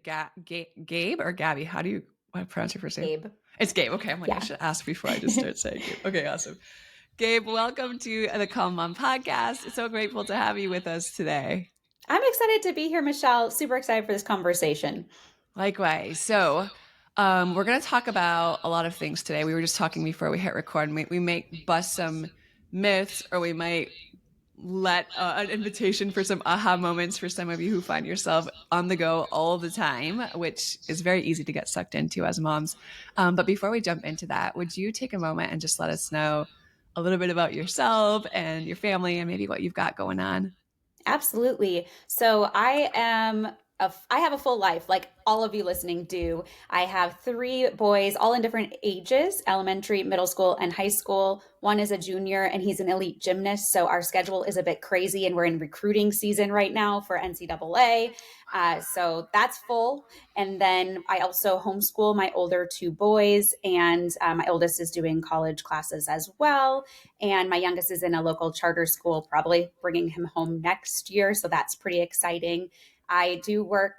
Gabe or Gabby? How do you pronounce your first name? Gabe. It's Gabe. Okay, I'm like, I Yeah. should ask before I just start saying Gabe. Okay, awesome. Gabe, welcome to the Calm Mom podcast. So grateful to have you with us today. I'm excited to be here, Michelle. Super excited for this conversation. Likewise. So, we're going to talk about a lot of things today. We were just talking before we hit record, and we might bust some myths, or we might let an invitation for some aha moments for some of you who find yourself on the go all the time, which is very easy to get sucked into as moms. But before we jump into that, would you take a moment and just let us know a little bit about yourself and your family and maybe what you've got going on? Absolutely. So I have a full life like all of you listening do. I have three boys, all in different ages, elementary, middle school, and high school. One is a junior and he's an elite gymnast. So our schedule is a bit crazy and we're in recruiting season right now for NCAA. So that's full. And then I also homeschool my older two boys, and my oldest is doing college classes as well. And my youngest is in a local charter school, probably bringing him home next year. So that's pretty exciting. I do work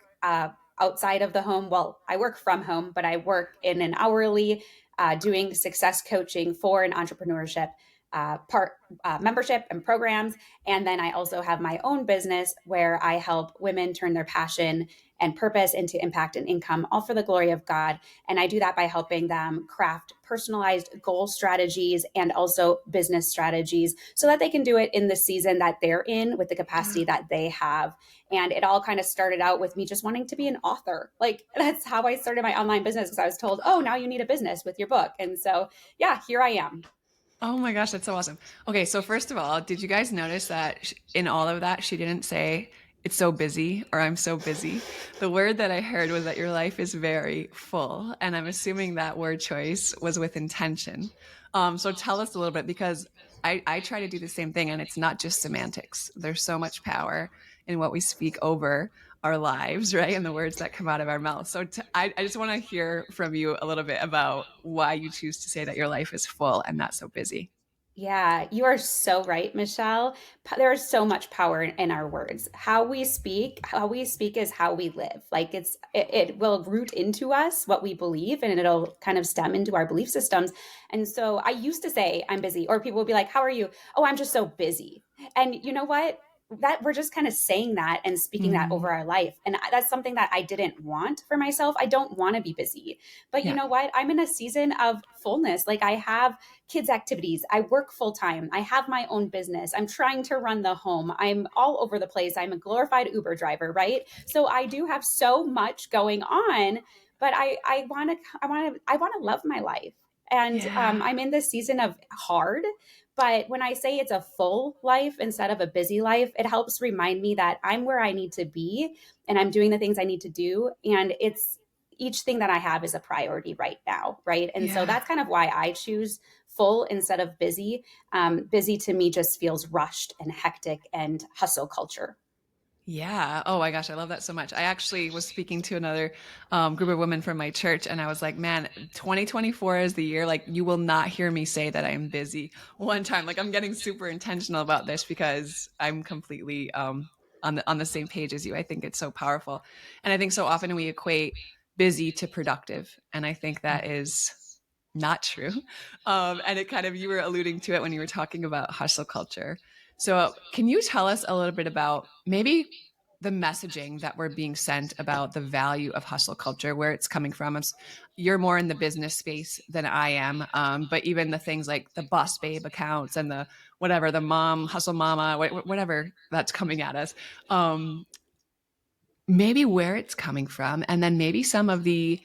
outside of the home. Well, I work from home, but I work in an hourly doing success coaching for an entrepreneurship part membership and programs. And then I also have my own business where I help women turn their passion and purpose into impact and income, all for the glory of God. And I do that by helping them craft personalized goal strategies and also business strategies so that they can do it in the season that they're in with the capacity that they have. And it all kind of started out with me just wanting to be an author. Like that's how I started my online business, because I was told, oh, now you need a business with your book. And so, yeah, here I am. Oh my gosh, that's so awesome. Okay, so first of all, did you guys notice that in all of that, she didn't say, it's so busy or I'm so busy? The word that I heard was that your life is very full. And I'm assuming that word choice was with intention. So tell us a little bit, because I try to do the same thing, and it's not just semantics. There's so much power in what we speak over our lives, right? And the words that come out of our mouth. So I just want to hear from you a little bit about why you choose to say that your life is full and not so busy. Yeah, you are so right, Michelle. There is so much power in our words. How we speak is how we live. Like it will root into us what we believe, and it'll kind of stem into our belief systems. And so I used to say I'm busy, or people would be like, "How are you?" "Oh, I'm just so busy." And you know what? That we're just kind of saying that and speaking that Mm, over our life. And that's something that I didn't want for myself. I don't want to be busy. But you yeah. know what? I'm in a season of fullness. Like I have kids' activities. I work full time. I have my own business. I'm trying to run the home. I'm all over the place. I'm a glorified Uber driver, right? So I do have so much going on, but I want to love my life. And Yeah. I'm in this season of hard. But when I say it's a full life instead of a busy life, it helps remind me that I'm where I need to be and I'm doing the things I need to do. And it's each thing that I have is a priority right now. Right. And so Yeah. that's kind of why I choose full instead of busy. Busy to me just feels rushed and hectic and hustle culture. Yeah. Oh my gosh, I love that so much. I actually was speaking to another group of women from my church, and I was like, man, 2024 is the year. Like, you will not hear me say that I'm busy one time. Like, I'm getting super intentional about this because I'm completely on the same page as you. I think it's so powerful, and I think so often we equate busy to productive, and I think that is not true. And it kind of, you were alluding to it when you were talking about hustle culture. So, can you tell us a little bit about maybe the messaging that we're being sent about the value of hustle culture, where it's coming from? You're more in the business space than I am, but even the things like the boss babe accounts and the whatever, the mom, hustle mama, whatever that's coming at us, um, maybe where it's coming from, and then maybe some of the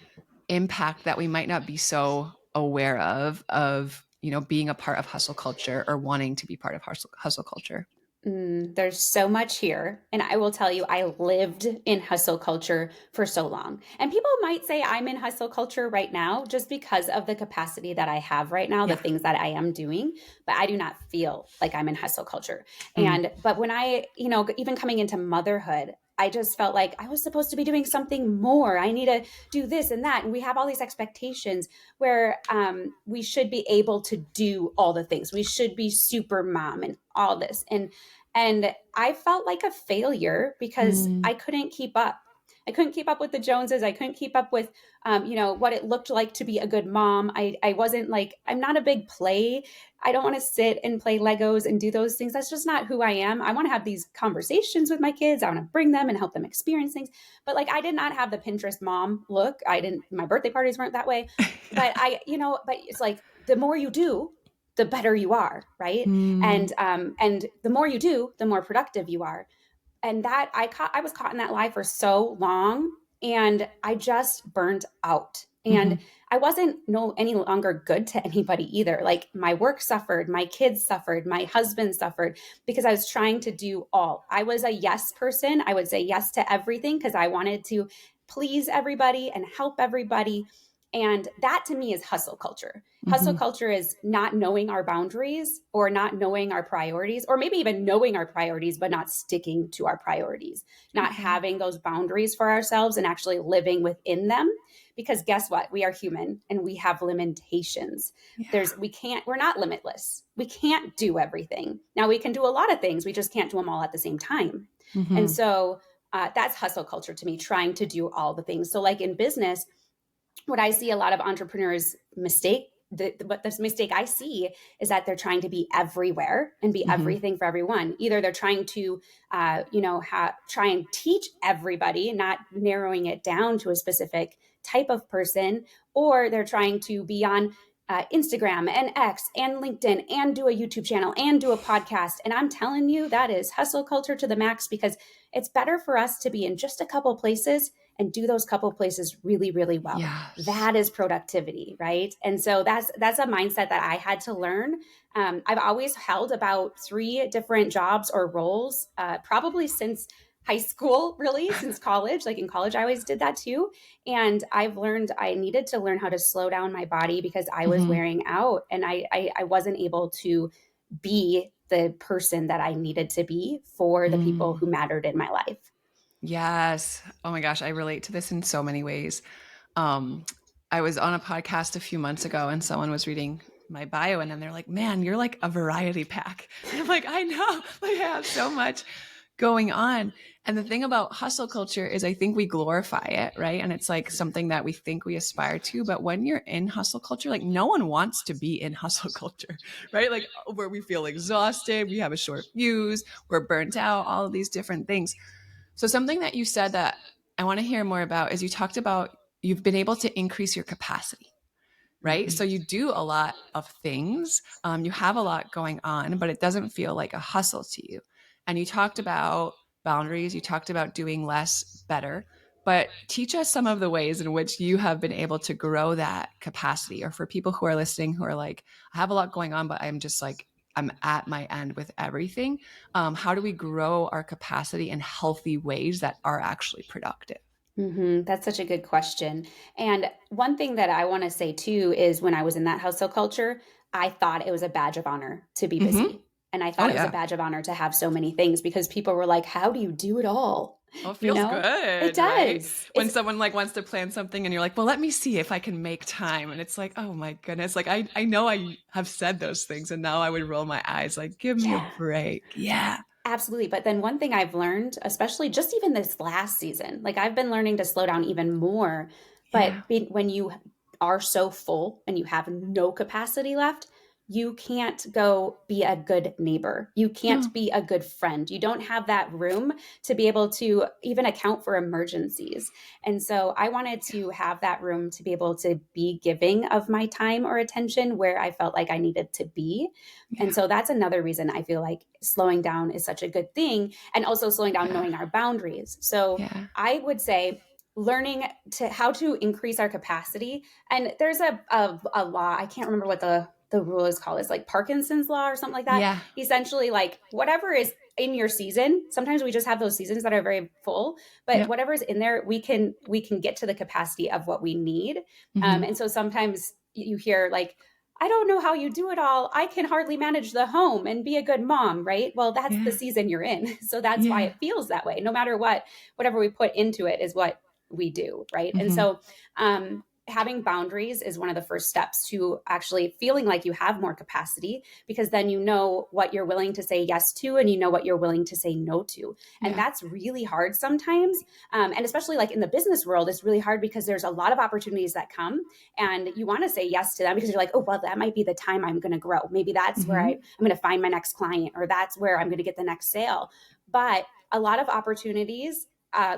impact that we might not be so aware of being a part of hustle culture or wanting to be part of hustle culture. There's so much here. And I will tell you, I lived in hustle culture for so long. And people might say I'm in hustle culture right now just because of the capacity that I have right now, the Yeah. things that I am doing. But I do not feel like I'm in hustle culture. Mm. But when even coming into motherhood, I just felt like I was supposed to be doing something more. I need to do this and that. And we have all these expectations where we should be able to do all the things. We should be super mom and all this. And I felt like a failure because Mm. I couldn't keep up. I couldn't keep up with the Joneses. I couldn't keep up with, what it looked like to be a good mom. I wasn't like, I'm not a big play. I don't want to sit and play Legos and do those things. That's just not who I am. I want to have these conversations with my kids. I want to bring them and help them experience things. But like, I did not have the Pinterest mom look. I didn't, my birthday parties weren't that way. But but it's like, the more you do, the better you are, right? Mm, And the more you do, the more productive you are. And that I was caught in that lie for so long, and I just burned out. hmm And I wasn't no any longer good to anybody either. Like, my work suffered, my kids suffered, my husband suffered, because I was trying to do all. I was a yes person. I would say yes to everything because I wanted to please everybody and help everybody. And that to me is hustle culture. Hustle hmm culture is not knowing our boundaries, or not knowing our priorities, or maybe even knowing our priorities, but not sticking to our priorities, not hmm having those boundaries for ourselves and actually living within them. Because guess what? We are human and we have limitations. Yeah. We're not limitless. We can't do everything. Now, we can do a lot of things, we just can't do them all at the same time. And hmm so that's hustle culture to me, trying to do all the things. So, like in business, what I see a lot of entrepreneurs mistake, what this mistake I see is that they're trying to be everywhere and be hmm everything for everyone. Either they're trying to, try and teach everybody, not narrowing it down to a specific type of person, or they're trying to be on Instagram and X and LinkedIn and do a YouTube channel and do a podcast. And I'm telling you, that is hustle culture to the max, because it's better for us to be in just a couple places and do those couple places really, really well. Yes. That is productivity, right? And so that's a mindset that I had to learn. I've always held about 3 different jobs or roles, probably since high school, really, since college. Like in college, I always did that too. And I've learned I needed to learn how to slow down my body because I was hmm wearing out, and I wasn't able to be the person that I needed to be for the people Mm. who mattered in my life. Yes. Oh my gosh, I relate to this in so many ways. Um, I was on a podcast a few months ago and someone was reading my bio and then they're like, "Man, you're like a variety pack." And I'm like, "I know. Like, I have so much going on." And the thing about hustle culture is I think we glorify it, right? And it's like something that we think we aspire to, but when you're in hustle culture, like no one wants to be in hustle culture, right? Like where we feel exhausted, we have a short fuse, we're burnt out, all of these different things. So something that you said that I want to hear more about is you talked about you've been able to increase your capacity, right? Mhm. So you do a lot of things, you have a lot going on, but it doesn't feel like a hustle to you. And you talked about boundaries, you talked about doing less better, but teach us some of the ways in which you have been able to grow that capacity. Or for people who are listening who are like, I have a lot going on, but I'm just like, I'm at my end with everything. How do we grow our capacity in healthy ways that are actually productive? That's such a good question. And one thing that I want to say too is, when I was in that hustle culture, I thought it was a badge of honor to be Mm-hmm. busy. And I Oh thought it was a yeah. badge of honor to have so many things, because people were like, how do you do it all? Oh, it You feels know, it good, right? does. When It's, someone like wants to plan something and you're like, well, let me see if I can make time. And it's like, oh my goodness. Like I know I have said those things and now I would roll my eyes like, give me a yeah. break. Yeah. Absolutely. But then one thing I've learned, especially just even this last season, like I've been learning to slow down even more. Yeah. When you are so full and you have no capacity left, you can't go be a good neighbor. You can't No. be a good friend. You don't have that room to be able to even account for emergencies. And so I wanted to have that room to be able to be giving of my time or attention where I felt like I needed to be. And Yeah. so that's another reason I feel like slowing down is such a good thing, and also slowing down, Yeah. knowing our boundaries. So Yeah. I would say learning to how to increase our capacity. And there's a law, I can't remember what the rule is called. It's like Parkinson's law or something like that. Yeah. Essentially, like whatever is in your season, sometimes we just have those seasons that are very full, but Yep. whatever is in there, we can get to the capacity of what we need. Mm-hmm. And so sometimes you hear like, I don't know how you do it all. I can hardly manage the home and be a good mom, right? Well, that's the Yeah. season you're in. So that's why Yeah. it feels that way. No matter what, whatever we put into it is what we do, right? And Mm-hmm. so having boundaries is one of the first steps to actually feeling like you have more capacity, because then you know what you're willing to say yes to and you know what you're willing to say no to. And Yeah. that's really hard sometimes. And especially like in the business world, it's really hard because there's a lot of opportunities that come and you want to say yes to them because you're like, oh, well, that might be the time I'm going to grow. Maybe that's where I'm going to find my next client, or that's where I'm going to get the next sale. But a lot of opportunities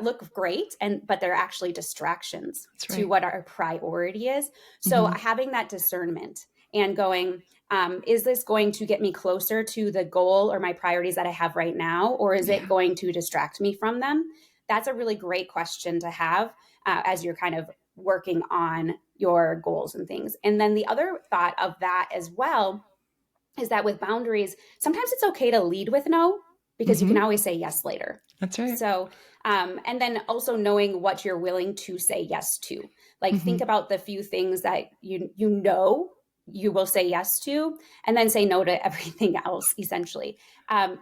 look great, but they're actually distractions That's to right. what our priority is. So having that discernment and going, is this going to get me closer to the goal or my priorities that I have right now, or is it going to distract me from them? That's a really great question to have as you're kind of working on your goals and things. And then the other thought of that as well is that with boundaries, sometimes it's okay to lead with no, because you can always say yes later. That's right. So, and then also knowing what you're willing to say yes to. Like think about the few things that you know you will say yes to, and then say no to everything else, essentially.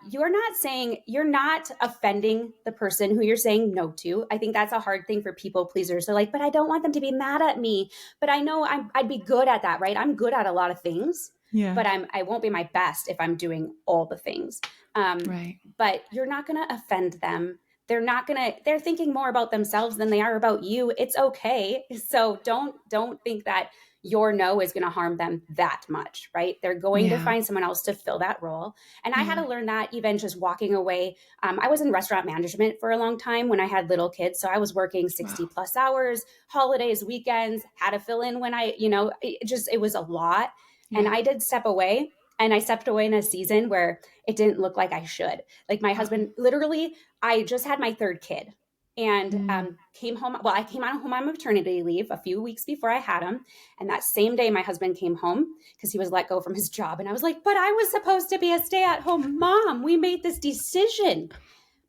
You're not offending the person who you're saying no to. I think that's a hard thing for people pleasers. They're like, but I don't want them to be mad at me. But I know I'd be good at that, right? I'm good at a lot of things. Yeah. But I won't be my best if I'm doing all the things. Right. But you're not going to offend them. They're thinking more about themselves than they are about you. It's okay. So don't think that your no is going to harm them that much, right? They're going to find someone else to fill that role. And I had to learn that even just walking away. I was in restaurant management for a long time when I had little kids. So I was working 60 plus hours, holidays, weekends, had to fill in when it was a lot. And I did step away, and I stepped away in a season where it didn't look like I should. Like my husband, literally, I just had my third kid and came home. Well, I came home on maternity leave a few weeks before I had him. And that same day, my husband came home because he was let go from his job. And I was like, but I was supposed to be a stay-at-home mom. We made this decision.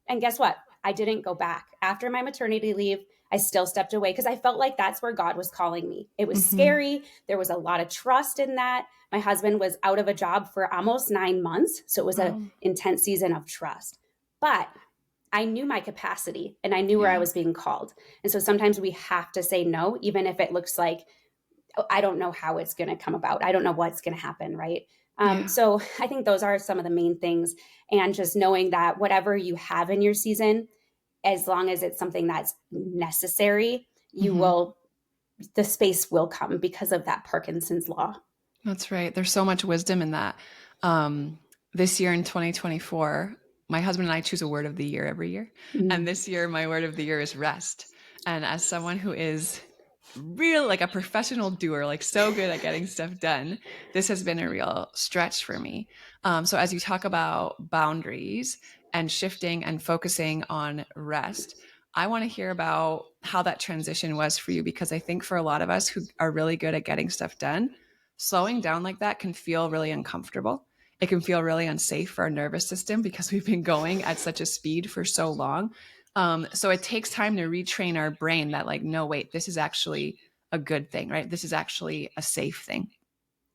And guess what? I didn't go back. After my maternity leave, I still stepped away because I felt like that's where God was calling me. It was scary. There was a lot of trust in that. My husband was out of a job for almost 9 months. So it was an intense season of trust. But I knew my capacity and I knew where I was being called. And so sometimes we have to say no, even if it looks like, oh, I don't know how it's going to come about. I don't know what's going to happen, right? So I think those are some of the main things. And just knowing that whatever you have in your season, as long as it's something that's necessary, the space will come because of that Parkinson's law. That's right. There's so much wisdom in that. This year in 2024, my husband and I choose a word of the year every year. And this year, my word of the year is rest. And as someone who is real, like a professional doer, like so good at getting stuff done, this has been a real stretch for me. So as you talk about boundaries and shifting and focusing on rest, I want to hear about how that transition was for you, because I think for a lot of us who are really good at getting stuff done, slowing down like that can feel really uncomfortable. It can feel really unsafe for our nervous system because we've been going at such a speed for so long. So it takes time to retrain our brain that like, no, wait, this is actually a good thing, right? This is actually a safe thing.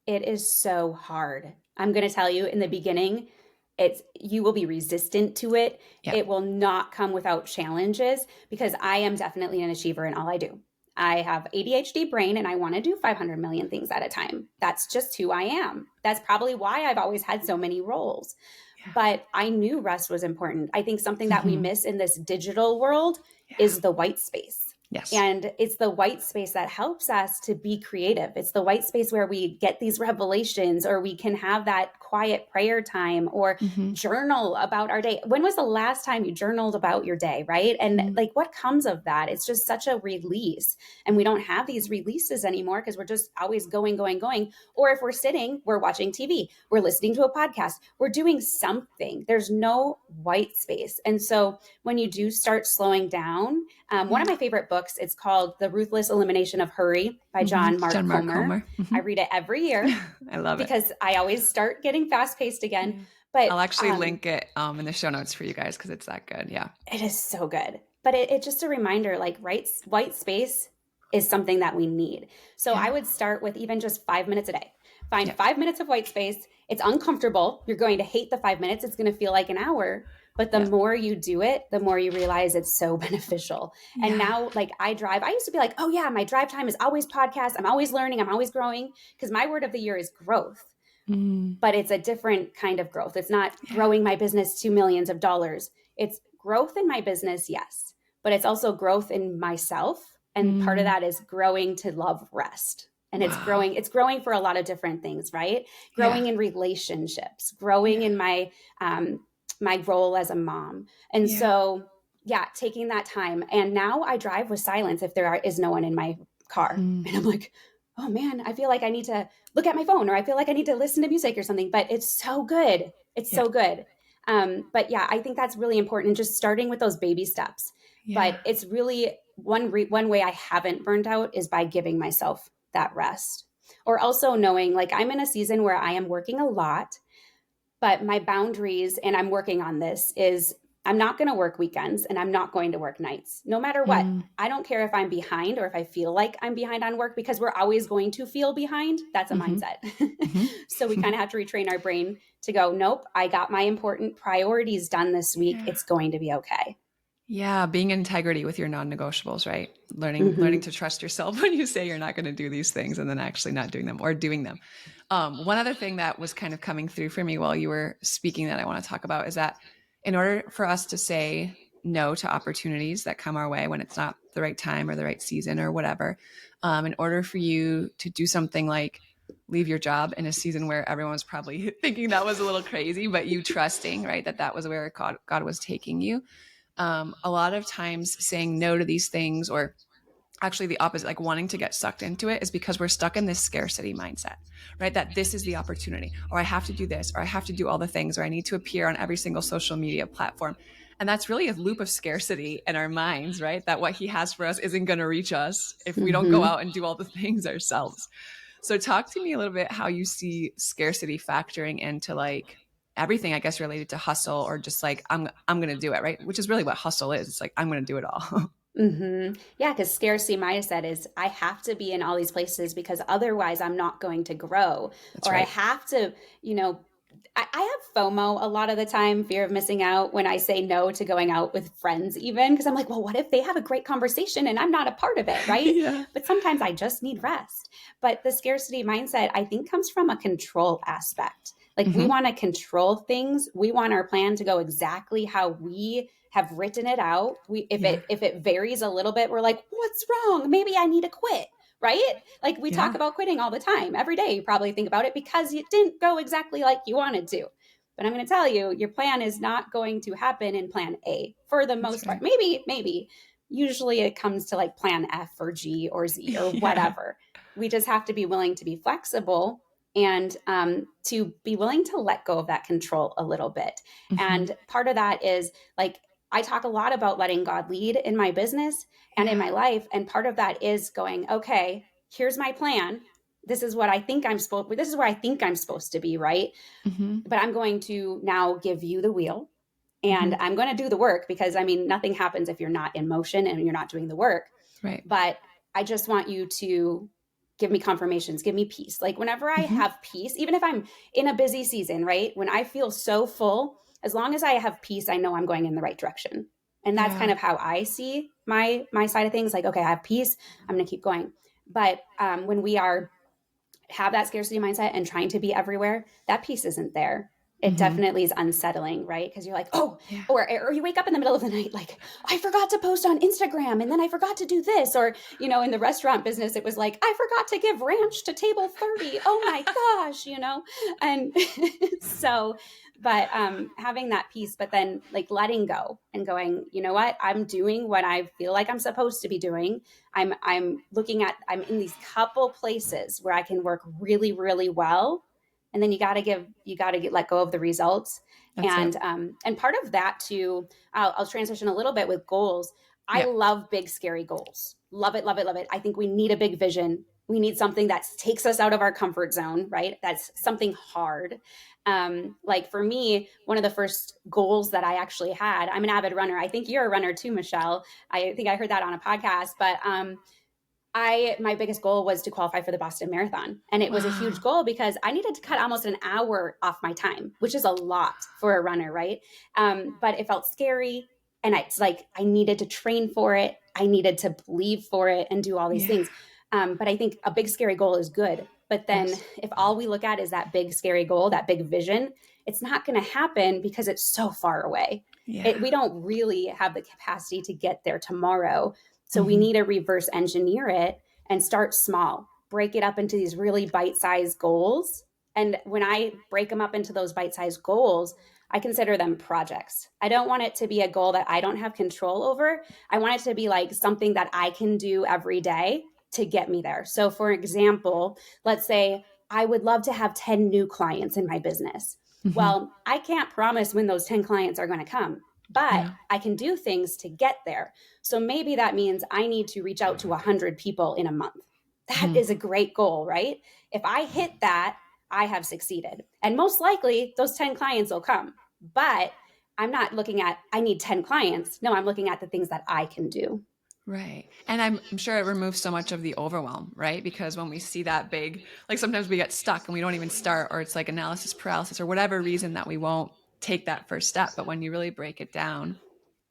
It is so hard. I'm going to tell you in the beginning, you will be resistant to it. Yeah. It will not come without challenges, because I am definitely an achiever in all I do. I have ADHD brain and I want to do 500 million things at a time. That's just who I am. That's probably why I've always had so many roles. Yeah. But I knew rest was important. I think something that we miss in this digital world is the white space. Yes. And it's the white space that helps us to be creative. It's the white space where we get these revelations, or we can have that quiet prayer time, or journal about our day. When was the last time you journaled about your day, right? And like, what comes of that? It's just such a release. And we don't have these releases anymore because we're just always going, going, going. Or if we're sitting, we're watching TV, we're listening to a podcast, we're doing something. There's no white space. And so when you do start slowing down, one of my favorite books, it's called The Ruthless Elimination of Hurry by John Mark Comer. I read it every year. I love it. Because I always start getting fast paced again. But I'll actually link it in the show notes for you guys because it's that good. Yeah. It is so good. But it's just a reminder, like white space is something that we need. So I would start with even just 5 minutes a day. Find 5 minutes of white space. It's uncomfortable. You're going to hate the 5 minutes. It's going to feel like an hour. But the Yeah. more you do it, the more you realize it's so beneficial. And Yeah. now, like, I drive, I used to be like, oh yeah, my drive time is always podcast. I'm always learning. I'm always growing, because my word of the year is growth, Mm. but it's a different kind of growth. It's not Yeah. growing my business to millions of dollars. It's growth in my business, yes, but it's also growth in myself. And part of Mm. that is growing to love rest. And Wow. it's growing for a lot of different things, right? Yeah. Growing in relationships, growing Yeah. in um, my role as a mom. And Yeah. so, yeah, taking that time. And now I drive with silence if is no one in my car. Mm. And I'm like, oh man, I feel like I need to look at my phone, or I feel like I need to listen to music or something, but it's so good. It's Yeah. so good. But yeah, I think that's really important, just starting with those baby steps. Yeah. But it's really one way I haven't burned out is by giving myself that rest, or also knowing like I'm in a season where I am working a lot, but my boundaries, and I'm working on this, is I'm not going to work weekends and I'm not going to work nights, no matter what. Mm. I don't care if I'm behind or if I feel like I'm behind on work, because we're always going to feel behind. That's a Mm-hmm. mindset. So we Mm-hmm. kind of have to retrain our brain to go, nope, I got my important priorities done this week. Yeah. It's going to be okay. Yeah, being in integrity with your non-negotiables, right? Learning Mm-hmm. to trust yourself when you say you're not going to do these things and then actually not doing them or doing them. One other thing that was kind of coming through for me while you were speaking that I want to talk about is that in order for us to say no to opportunities that come our way when it's not the right time or the right season or whatever, in order for you to do something like leave your job in a season where everyone was probably thinking that was a little crazy, but you trusting, right, that was where God was taking you, a lot of times saying no to these things, or actually the opposite, like wanting to get sucked into it, is because we're stuck in this scarcity mindset, right? That this is the opportunity, or I have to do this, or I have to do all the things, or I need to appear on every single social media platform. And that's really a loop of scarcity in our minds, right? That what he has for us isn't going to reach us if we don't go Mm-hmm. out and do all the things ourselves. So talk to me a little bit how you see scarcity factoring into like everything, I guess, related to hustle, or just like I'm going to do it, right? Which is really what hustle is. It's like I'm going to do it all. Mm-hmm. Yeah, because scarcity mindset is I have to be in all these places because otherwise I'm not going to grow. That's Or I right. have to, I have FOMO a lot of the time, fear of missing out, when I say no to going out with friends, even because I'm like, well, what if they have a great conversation and I'm not a part of it, right? Yeah. But sometimes I just need rest. But the scarcity mindset, I think, comes from a control aspect. Like we Mm-hmm. want to control things. We want our plan to go exactly how we have written it out. We Yeah. if it varies a little bit, we're like, what's wrong? Maybe I need to quit, right? Like we talk Yeah. about quitting all the time. Every day you probably think about it because it didn't go exactly like you wanted to. But I'm going to tell you, your plan is not going to happen in plan A for the That's most part. right. Maybe. Usually it comes to like plan F or G or Z or Yeah. whatever. We just have to be willing to be flexible, and to be willing to let go of that control a little bit. Mm-hmm. And part of that is like, I talk a lot about letting God lead in my business and in Yeah. my life. And part of that is going, okay, here's my plan. This is what I think this is where I think I'm supposed to be, right? Mm-hmm. But I'm going to now give you the wheel, and Mm-hmm. I'm going to do the work, because I mean, nothing happens if you're not in motion and you're not doing the work. Right. But I just want you to give me confirmations, give me peace. Like whenever I Mm-hmm. have peace, even if I'm in a busy season, right? When I feel so full, as long as I have peace, I know I'm going in the right direction. And that's kind Yeah. of how I see my side of things. Like, okay, I have peace, I'm going to keep going. But when we are have that scarcity mindset and trying to be everywhere, that piece isn't there. It Mm-hmm. definitely is unsettling, right? Because you're like, oh, Yeah. or you wake up in the middle of the night like, I forgot to post on Instagram, and then I forgot to do this. Or, in the restaurant business, it was like, I forgot to give ranch to table 30. Oh my gosh. And so, but having that piece, but then like letting go and going, you know what? I'm doing what I feel like I'm supposed to be doing. I'm in these couple places where I can work really, really well. And then you got to let go of the results. That's it. And part of that too, I'll transition a little bit with goals. I Yeah. love big, scary goals. Love it, love it, love it. I think we need a big vision. We need something that takes us out of our comfort zone, right? That's something hard. Like for me, one of the first goals that I actually had, I'm an avid runner. I think you're a runner too, Michelle. I think I heard that on a podcast, but My biggest goal was to qualify for the Boston Marathon. And it was a huge Wow. goal because I needed to cut almost an hour off my time, which is a lot for a runner, right? But it felt scary. And it's like I needed to train for it. I needed to believe for it and do all these Yeah. things. But I think a big, scary goal is good. But then Yes. if all we look at is that big, scary goal, that big vision, it's not going to happen because it's so far away. Yeah. We don't really have the capacity to get there tomorrow. So we Hmm. need to reverse engineer it and start small, break it up into these really bite-sized goals. And when I break them up into those bite-sized goals, I consider them projects. I don't want it to be a goal that I don't have control over. I want it to be like something that I can do every day to get me there. So, for example, let's say I would love to have 10 new clients in my business. Hmm. Well, I can't promise when those 10 clients are going to come, but Yeah. I can do things to get there. So maybe that means I need to reach out to 100 people in a month. That Hmm. is a great goal, right? If I hit that, I have succeeded. And most likely those 10 clients will come. But I'm not looking at, I need 10 clients. No, I'm looking at the things that I can do. Right. And I'm sure it removes so much of the overwhelm, right? Because when we see that big, like sometimes we get stuck and we don't even start, or it's like analysis paralysis or whatever reason that we won't take that first step. But when you really break it down,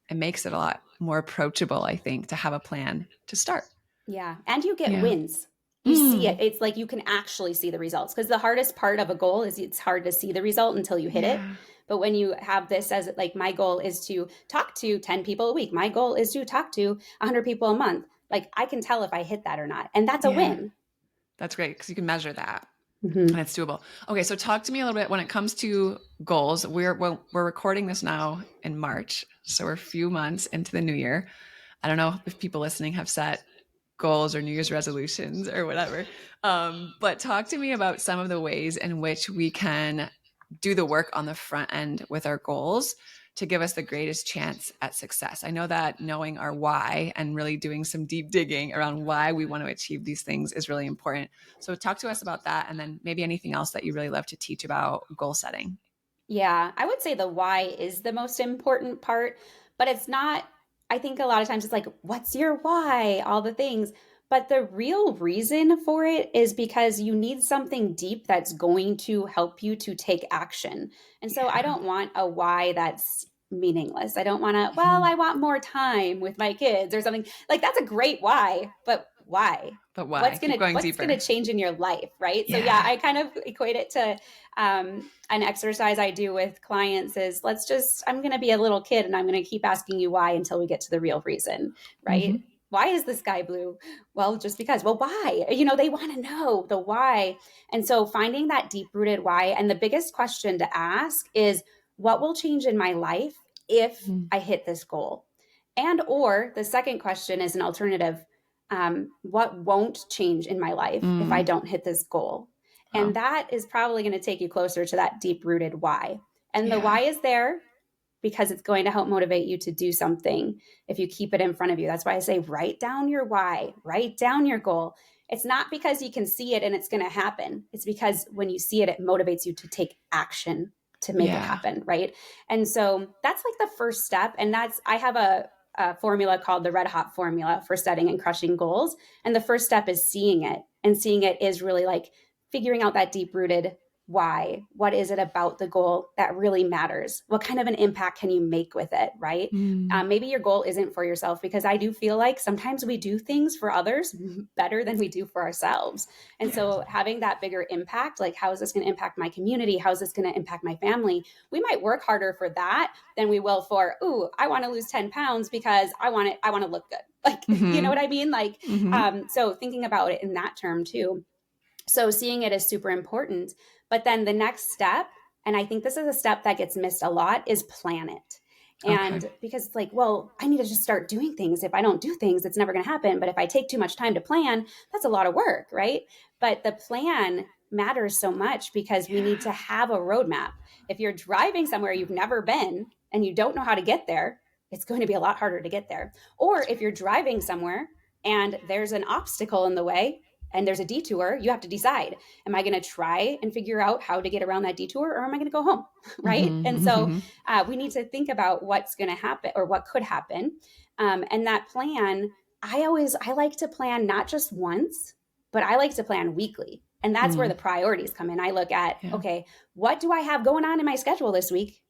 it makes it a lot more approachable, I think, to have a plan to start. Yeah. And you get Yeah. wins. You see it. Mm. It's like you can actually see the results because the hardest part of a goal is it's hard to see the result until you hit it. Yeah. But when you have this as like, my goal is to talk to 10 people a week, my goal is to talk to 100 people a month. Like I can tell if I hit that or not. And that's a Yeah. win. That's great because you can measure that and Mm-hmm. it's doable. Okay, so talk to me a little bit when it comes to goals. We're recording this now in March, so we're a few months into the new year. I don't know if people listening have set goals or New Year's resolutions or whatever. But talk to me about some of the ways in which we can do the work on the front end with our goals to give us the greatest chance at success. I know that knowing our why and really doing some deep digging around why we want to achieve these things is really important. So talk to us about that and then maybe anything else that you really love to teach about goal setting. Yeah, I would say the why is the most important part, but it's not. I think a lot of times it's like, what's your why? All the things. But the real reason for it is because you need something deep that's going to help you to take action. And so I Yeah. don't want a why that's meaningless. I don't want to, well, Mhm. I want more time with my kids or something. Like that's a great why, but why? But why? Keep going What's gonna deeper. change in your life, right? So yeah, Yeah. I kind of equate it to an exercise I do with clients is I'm going to be a little kid and I'm going to keep asking you why until we get to the real reason, right? Hmm. Why is the sky blue? Well, just because. Well, why? They want to know the why. And so finding that deep rooted why. And the biggest question to ask is what will change in my life if I hit this goal? And or the second question is an alternative. What won't change in my life if I Mm. don't hit this goal? And Wow. that is probably going to take you closer to that deep rooted why. And the Yeah. why is there because it's going to help motivate you to do something if you keep it in front of you. That's why I say write down your why, write down your goal. It's not because you can see it and it's going to happen. It's because when you see it, it motivates you to take action to make it Yeah. happen. Right. And so that's like the first step. And I have a formula called the red hot formula for setting and crushing goals. And the first step is seeing it. And seeing it is really like figuring out that deep rooted why. What is it about the goal that really matters? What kind of an impact can you make with it, right? Mm. Maybe your goal isn't for yourself because I do feel like sometimes we do things for others better than we do for ourselves. And Yes. so having that bigger impact, like how is this going to impact my community? How is this going to impact my family? We might work harder for that than we will for, ooh, I want to lose 10 pounds because I want to look good. Like, you know Hmm. what I mean? Like, Hmm. so thinking about it in that term too. So seeing it is super important. But then the next step, and I think this is a step that gets missed a lot, is plan it. Okay. And because it's like, well, I need to just start doing things. If I don't do things, it's never going to happen. But if I take too much time to plan, that's a lot of work, right? But the plan matters so much because we need to Yeah. have a roadmap. If you're driving somewhere you've never been and you don't know how to get there, it's going to be a lot harder to get there. Or That's if right. you're driving somewhere and there's an obstacle in the way, and there's a detour, you have to decide, am I going to try and figure out how to get around that detour or am I going to go home? Right. And Hmm. so Hmm. we need to think about what's going to happen or what could happen. And that plan I like to plan not just once, but I like to plan weekly. And that's where Mm, the priorities come in. I look at, yeah. okay, what do I have going on in my schedule this week?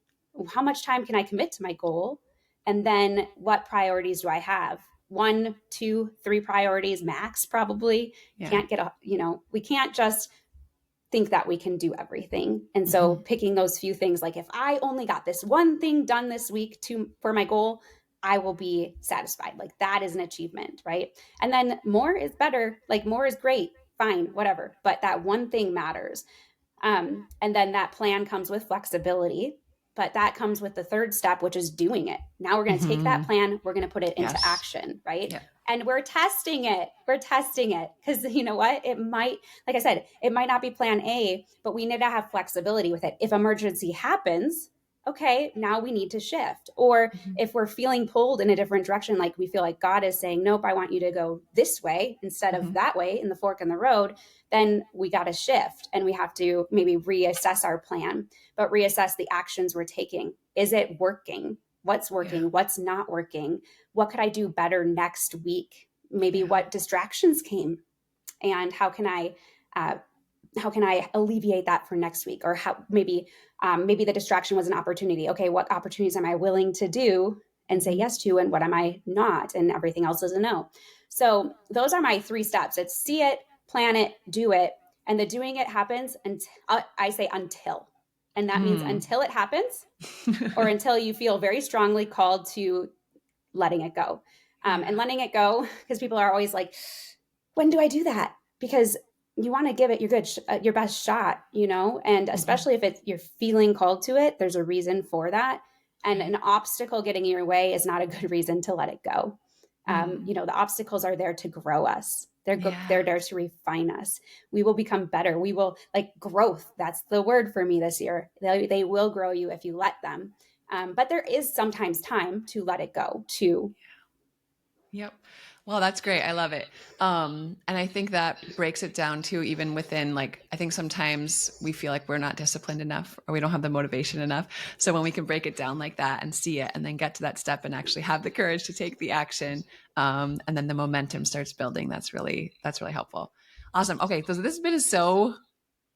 How much time can I commit to my goal? And then what priorities do I have? One, two, three priorities max, probably. Yeah. Can't get we can't just think that we can do everything. And so Hmm. picking those few things, like if I only got this one thing done this week for my goal, I will be satisfied. Like that is an achievement, right? And then more is better. Like more is great, fine, whatever. But that one thing matters. And then that plan comes with flexibility, but that comes with the third step, which is doing it. Now we're going to take that Hmm. plan, we're going to put it into Yes. action, right? Yeah. And we're testing it. We're testing it because you know what? It might, like I said, it might not be plan A, but we need to have flexibility with it. If emergency happens, okay, now we need to shift. Or Mhm. if we're feeling pulled in a different direction, like we feel like God is saying, nope, I want you to go this way instead of Mhm. that way in the fork in the road, then we got to shift and we have to maybe reassess our plan, but reassess the actions we're taking. Is it working? What's Yeah. working? What's not working? What could I do better next week? Maybe Yeah. what distractions came and uh, how can I alleviate that for next week? Or how maybe the distraction was an opportunity. Okay, what opportunities am I willing to do and say Mhm. yes to, and what am I not? And everything else is a no. So those are my three steps. It's see it, plan it, do it, and the doing it happens until I say until, and that means Mm. until it happens or until you feel very strongly called to letting it go. And Yeah. letting it go, because people are always like, when do I do that? Because you want to give it your best shot, and Mhm. especially if you're feeling called to it, there's a reason for that. And Right. an obstacle getting in your way is not a good reason to let it go. Mm. The obstacles are there to grow us. They're Yeah. there to refine us. We will become better. We will like growth. That's the word for me this year. They will grow you if you let them. But there is sometimes time to let it go too. Yep. Well, that's great. I love it. And I think that breaks it down too, even within like, I think sometimes we feel like we're not disciplined enough or we don't have the motivation enough. So when we can break it down like that and see it and then get to that step and actually have the courage to take the action, and then the momentum starts building, that's really helpful. Awesome. Okay. So this bit is so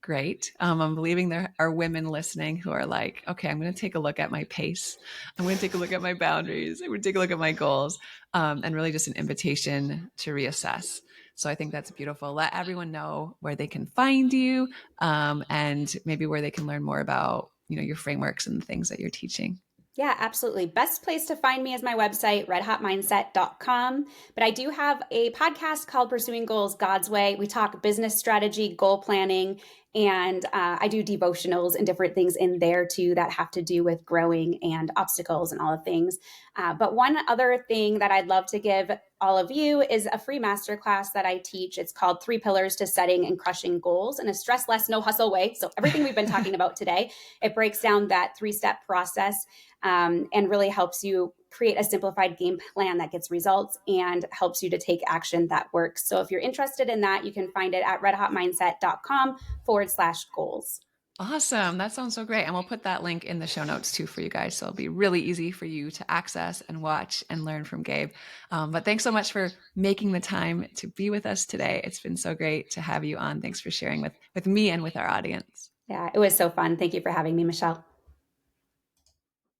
great. I'm believing there are women listening who are like, okay, I'm going to take a look at my pace. I'm going to take a look at my boundaries. I'm going to take a look at my goals, and really just an invitation to reassess. So I think that's beautiful. Let everyone know where they can find you, and maybe where they can learn more about, your frameworks and the things that you're teaching. Yeah, absolutely. Best place to find me is my website, redhotmindset.com. But I do have a podcast called Pursuing Goals God's Way. We talk business strategy, goal planning, and I do devotionals and different things in there too that have to do with growing and obstacles and all the things. But one other thing that I'd love to give all of you is a free masterclass that I teach. It's called Three Pillars to Setting and Crushing Goals in a Stress Less, No Hustle Way. So everything we've been talking about today, it breaks down that three-step process, and really helps you create a simplified game plan that gets results and helps you to take action that works. So if you're interested in that, you can find it at redhotmindset.com/goals. Awesome. That sounds so great. And we'll put that link in the show notes too for you guys. So it'll be really easy for you to access and watch and learn from Gabe. But thanks so much for making the time to be with us today. It's been so great to have you on. Thanks for sharing with me and with our audience. Yeah, it was so fun. Thank you for having me, Michelle.